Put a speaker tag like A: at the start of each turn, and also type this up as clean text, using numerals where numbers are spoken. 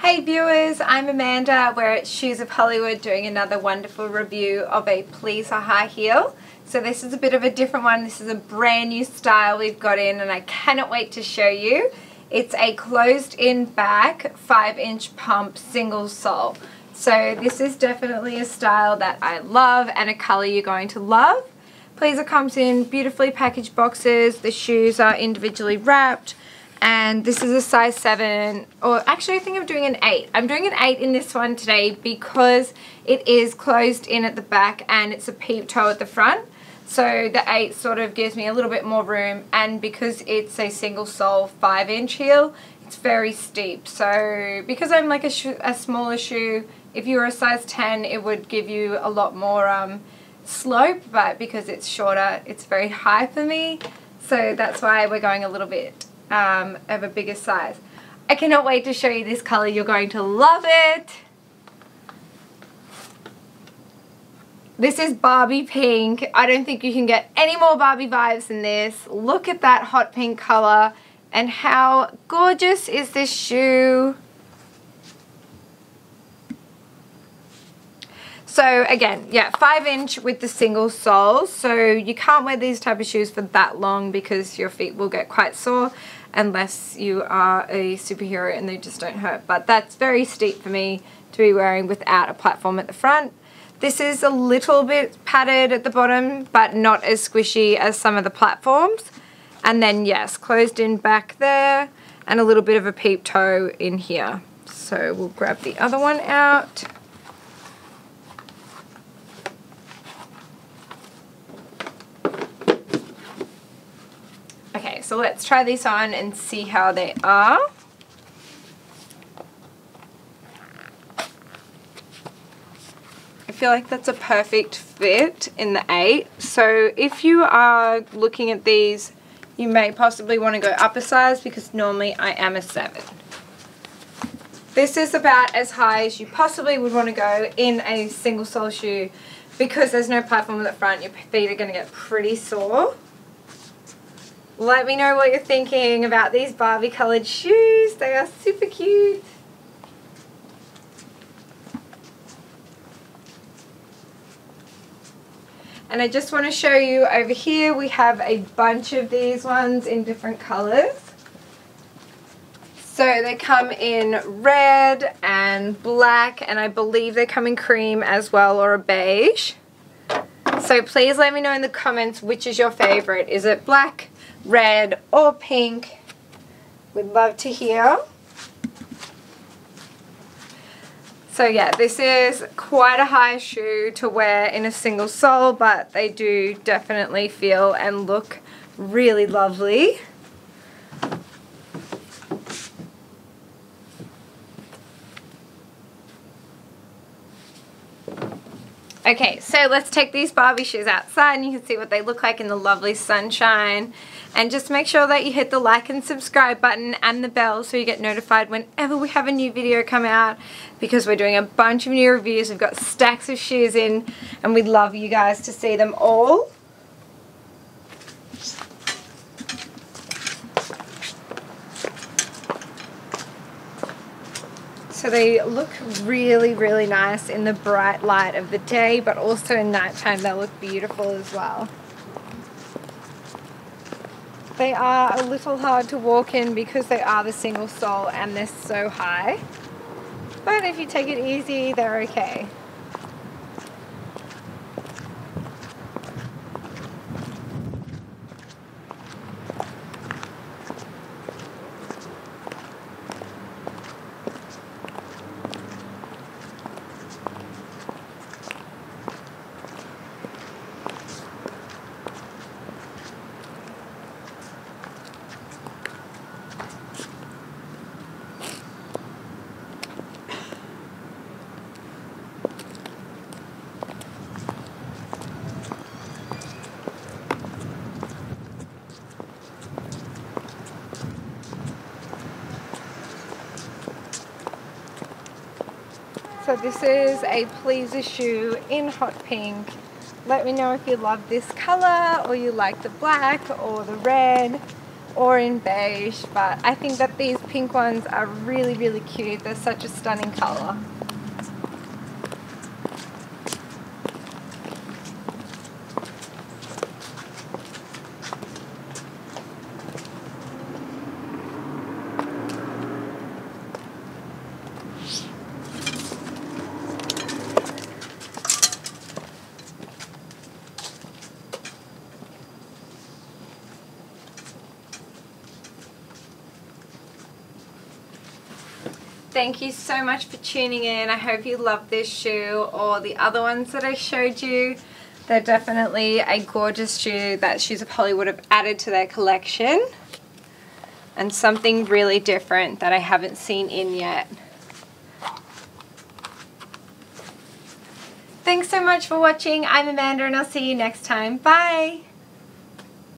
A: Hey viewers, I'm Amanda. We're at Shoes of Hollywood doing another wonderful review of a Pleaser high heel. So this is a bit of a different one. This is a brand new style we've got in and I cannot wait to show you. It's a closed in back 5-inch pump single sole. So this is definitely a style that I love and a color you're going to love. Pleaser comes in beautifully packaged boxes. The shoes are individually wrapped. And this is a size 7, or actually I think I'm doing an 8. I'm doing an 8 in this one today because it is closed in at the back and it's a peep toe at the front. So the 8 sort of gives me a little bit more room, and because it's a single sole 5-inch heel, it's very steep. So because I'm like a smaller shoe, if you were a size 10 it would give you a lot more slope, but because it's shorter it's very high for me. So that's why we're going a little bit of a bigger size. I cannot wait to show you this color. You're going to love it. This is Barbie pink. I don't think you can get any more Barbie vibes than this. Look at that hot pink color and how gorgeous is this shoe. So again, yeah, 5-inch with the single soles. So you can't wear these type of shoes for that long because your feet will get quite sore unless you are a superhero and they just don't hurt. But that's very steep for me to be wearing without a platform at the front. This is a little bit padded at the bottom, but not as squishy as some of the platforms. And then yes, closed in back there and a little bit of a peep toe in here. So we'll grab the other one out. Okay, so let's try these on and see how they are. I feel like that's a perfect fit in the 8. So if you are looking at these, you may possibly want to go up a size because normally I am a 7. This is about as high as you possibly would want to go in a single sole shoe because there's no platform at the front. Your feet are going to get pretty sore. Let me know what you're thinking about these Barbie colored shoes. They are super cute. And I just want to show you over here, we have a bunch of these ones in different colors. So they come in red and black, and I believe they come in cream as well, or a beige. So please let me know in the comments which is your favorite. Is it black, red, or pink? We'd love to hear. So yeah, this is quite a high shoe to wear in a single sole, but they do definitely feel and look really lovely. Okay, so let's take these Barbie shoes outside and you can see what they look like in the lovely sunshine. And just make sure that you hit the like and subscribe button and the bell so you get notified whenever we have a new video come out, because we're doing a bunch of new reviews. We've got stacks of shoes in and we'd love you guys to see them all. So they look really, really nice in the bright light of the day, but also in nighttime they look beautiful as well. They are a little hard to walk in because they are the single sole and they're so high. But if you take it easy, they're okay. So this is a Pleaser shoe in hot pink. Let me know if you love this color or you like the black or the red. or in beige, but I think that these pink ones are really, really cute. They're such a stunning color. Thank you so much for tuning in. I hope you love this shoe or the other ones that I showed you. They're definitely a gorgeous shoe that Shoes of Hollywood have added to their collection, and something really different that I haven't seen in yet. Thanks so much for watching. I'm Amanda and I'll see you next time. Bye!